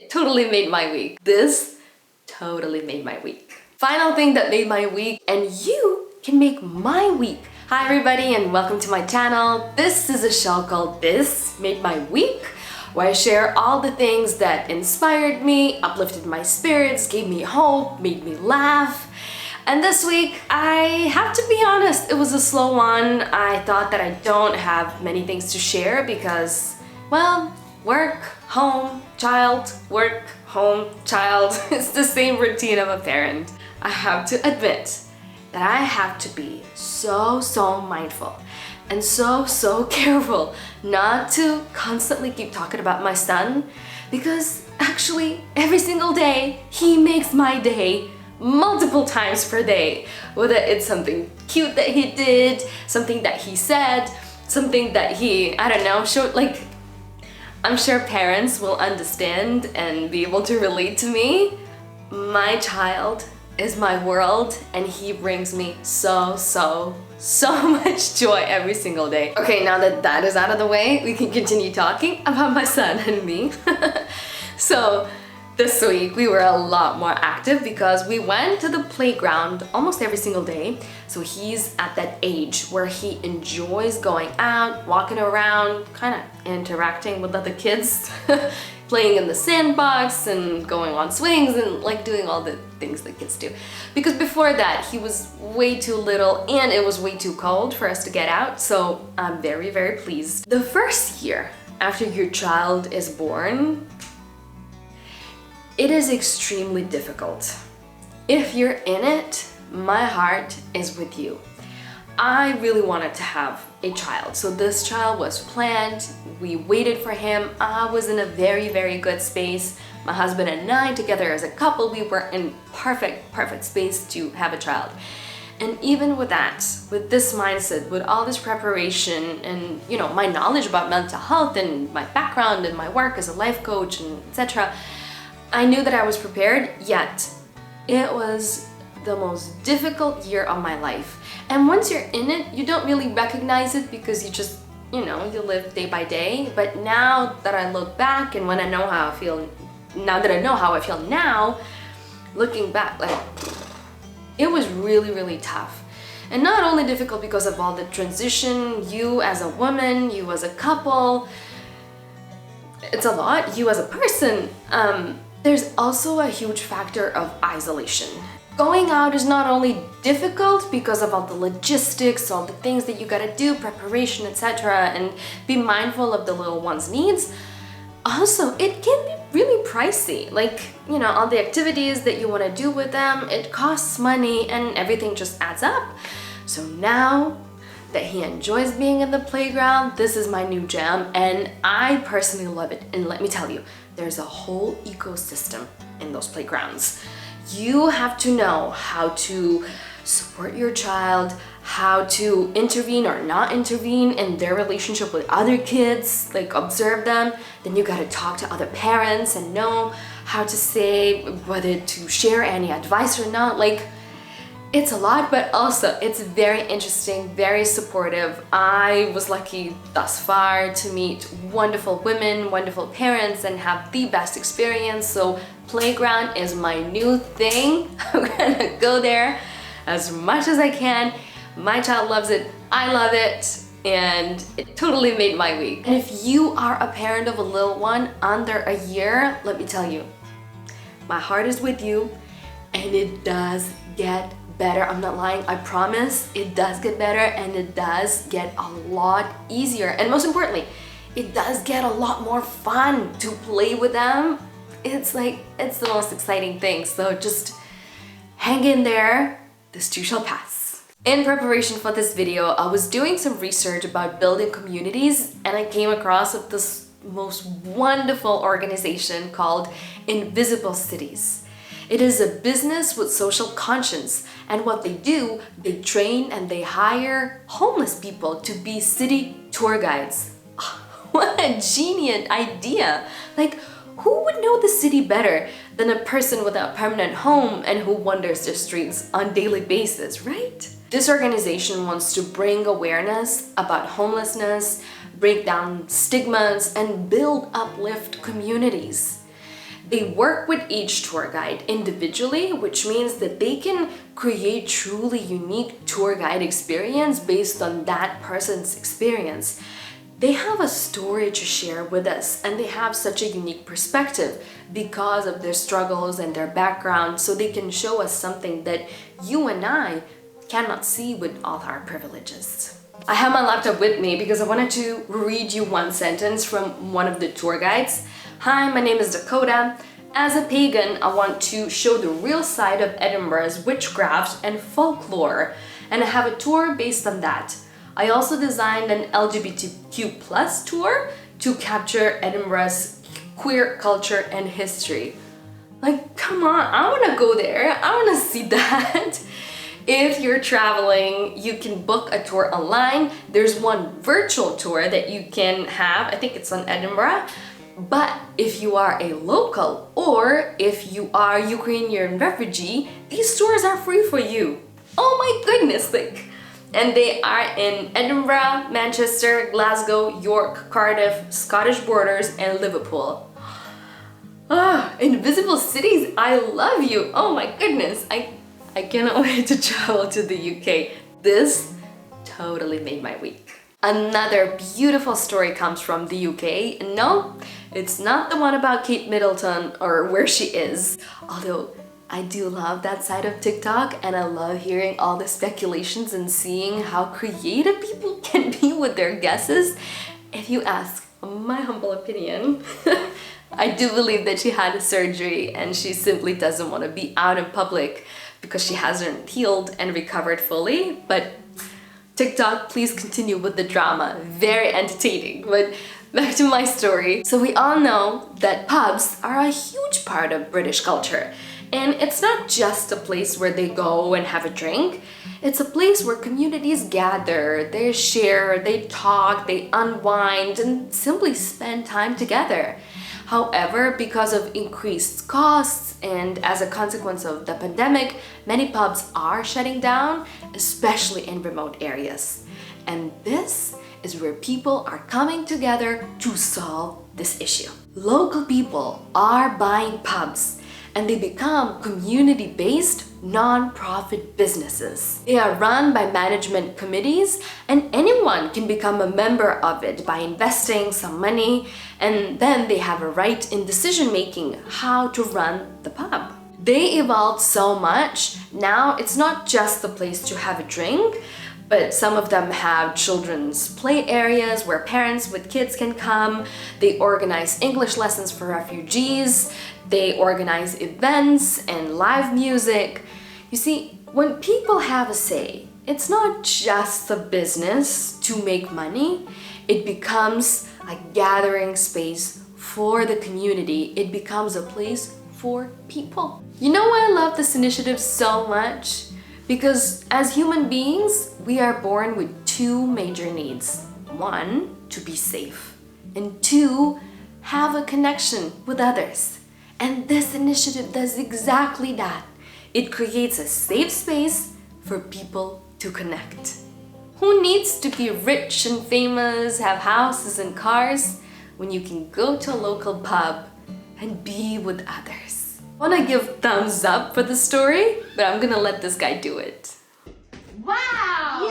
it totally made my week. This totally made my week. Final thing that made my week, and you can make my week. Hi everybody and welcome to my channel. This is a show called This Made My Week, where I share all the things that inspired me, uplifted my spirits, gave me hope, made me laugh. And this week, I have to be honest, it was a slow one. I thought that I don't have many things to share because, well, work, home, child, work, home, child. It's the same routine of a parent. I have to admit that I have to be so mindful and so careful not to constantly keep talking about my son, because actually every single day he makes my day multiple times per day. Whether it's something cute that he did, something that he said, something that he, I don't know, showed. Like, I'm sure parents will understand and be able to relate to me. My child is my world and he brings me so much joy every single day. Okay, now that that is out of the way, we can continue talking about my son and me. So this week we were a lot more active because we went to the playground almost every single day. So he's at that age where he enjoys going out, walking around, kind of interacting with other kids, playing in the sandbox and going on swings and like doing all the things that kids do. Because before that he was way too little and it was way too cold for us to get out. So I'm very pleased. The first year after your child is born, it is extremely difficult. If you're in it, my heart is with you. I really wanted to have a child, so this child was planned. We waited for him. I was in a very good space. My husband and I, together as a couple, we were in perfect space to have a child. And even with that, with this mindset, with all this preparation and, you know, my knowledge about mental health and my background and my work as a life coach and etc., I knew that I was prepared, yet it was the most difficult year of my life. And once you're in it, you don't really recognize it because you just, you know, you live day by day. But now that I look back and when I know how I feel, now that I know how I feel now, looking back, like, it was really tough. And not only difficult because of all the transition, you as a woman, you as a couple, it's a lot, you as a person. There's also a huge factor of isolation. Going out is not only difficult because of all the logistics, all the things that you gotta do, preparation, etc., and be mindful of the little one's needs. Also, it can be really pricey. Like, you know, all the activities that you wanna do with them, it costs money and everything just adds up. So now that he enjoys being in the playground, this is my new jam and I personally love it. And let me tell you, there's a whole ecosystem in those playgrounds. You have to know how to support your child, how to intervene or not intervene in their relationship with other kids, like observe them. Then you gotta talk to other parents and know how to say whether to share any advice or not. Like, it's a lot, but also it's very interesting, very supportive. I was lucky thus far to meet wonderful women, wonderful parents, and have the best experience. So playground is my new thing. I'm gonna go there as much as I can. My child loves it, I love it, and it totally made my week. And if you are a parent of a little one under a year, let me tell you, my heart is with you, and it does get better. I'm not lying, I promise. It does get better and it does get a lot easier. And most importantly, it does get a lot more fun to play with them. It's like, it's the most exciting thing. So just hang in there. This too shall pass. In preparation for this video, I was doing some research about building communities and I came across this most wonderful organization called Invisible Cities. It is a business with social conscience, and what they do, they train and they hire homeless people to be city tour guides. What a genius idea! Like, who would know the city better than a person without a permanent home and who wanders the streets on a daily basis, right? This organization wants to bring awareness about homelessness, break down stigmas, and build uplift communities. They work with each tour guide individually, which means that they can create truly unique tour guide experience based on that person's experience. They have a story to share with us, and they have such a unique perspective because of their struggles and their background, so they can show us something that you and I cannot see with all our privileges. I have my laptop with me because I wanted to read you one sentence from one of the tour guides. Hi, my name is Dakota. As a pagan, I want to show the real side of Edinburgh's witchcraft and folklore, and I have a tour based on that. I also designed an LGBTQ+ tour to capture Edinburgh's queer culture and history. Like, come on, I want to go there. I want to see that. If you're traveling, you can book a tour online. There's one virtual tour that you can have. I think it's on Edinburgh. But if you are a local or if you are Ukrainian refugee, these tours are free for you. Oh my goodness, and they are in Edinburgh, Manchester, Glasgow, York, Cardiff, Scottish Borders, and Liverpool. Invisible cities, I love you. Oh my goodness, I cannot wait to travel to the UK. This totally made my week. Another beautiful story comes from the UK. No, it's not the one about Kate Middleton or where she is, although I do love that side of TikTok, and I love hearing all the speculations and seeing how creative people can be with their guesses. If you ask my humble opinion, I do believe that she had a surgery and she simply doesn't want to be out in public because she hasn't healed and recovered fully. But TikTok, please continue with the drama. Very entertaining. But back to my story. So we all know that pubs are a huge part of British culture. And it's not just a place where they go and have a drink. It's a place where communities gather, they share, they talk, they unwind, and simply spend time together. However, because of increased costs and as a consequence of the pandemic, many pubs are shutting down, especially in remote areas. And this is where people are coming together to solve this issue. Local people are buying pubs, and they become community-based non-profit businesses. They are run by management committees, and anyone can become a member of it by investing some money, and then they have a right in decision-making how to run the pub. They evolved so much. Now it's not just the place to have a drink, but some of them have children's play areas where parents with kids can come. They organize English lessons for refugees. They organize events and live music. You see, when people have a say, it's not just a business to make money. It becomes a gathering space for the community. It becomes a place for people. You know why I love this initiative so much? Because as human beings, we are born with two major needs. One, to be safe, and two, have a connection with others. And this initiative does exactly that. It creates a safe space for people to connect. Who needs to be rich and famous, have houses and cars, when you can go to a local pub and be with others? I want to give thumbs up for the story, but I'm gonna let this guy do it. Wow!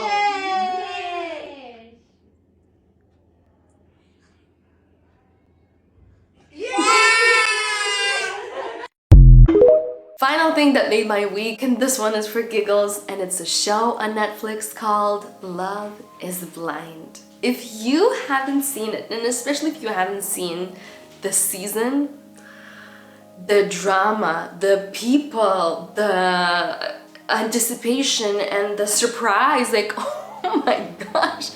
Yay! Final thing that made my week, and this one is for giggles, and it's a show on Netflix called Love is Blind. If you haven't seen it, and especially if you haven't seen this season, the drama, the people, the anticipation and the surprise, like, oh my gosh,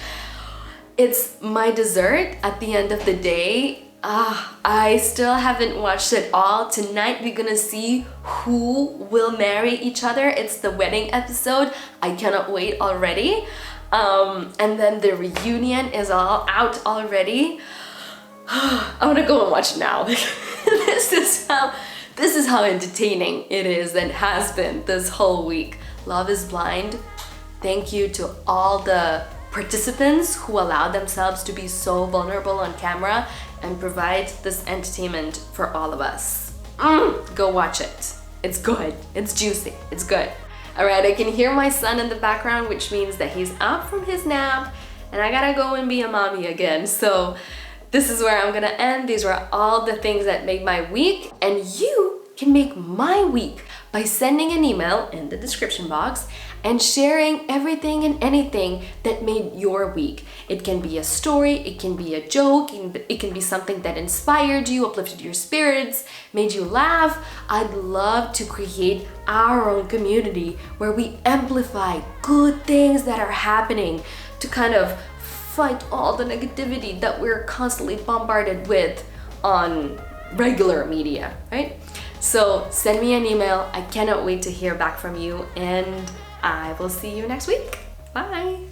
it's my dessert at the end of the day. I still haven't watched it all. Tonight we're gonna see who will marry each other. It's the wedding episode. I cannot wait already. And then the reunion is all out already. I wanna go and watch it now. This is how entertaining it is and has been this whole week. Love is Blind. Thank you to all the participants who allow themselves to be so vulnerable on camera and provide this entertainment for all of us. Go watch it. It's good. It's juicy. It's good. All right, I can hear my son in the background, which means that he's up from his nap and I gotta go and be a mommy again. So this is where I'm gonna end. These were all the things that made my week, and you can make my week by sending an email in the description box and sharing everything and anything that made your week. It can be a story, it can be a joke, it can be something that inspired you, uplifted your spirits, made you laugh. I'd love to create our own community where we amplify good things that are happening to kind of fight all the negativity that we're constantly bombarded with on regular media, right? So send me an email. I cannot wait to hear back from you, and I will see you next week. Bye.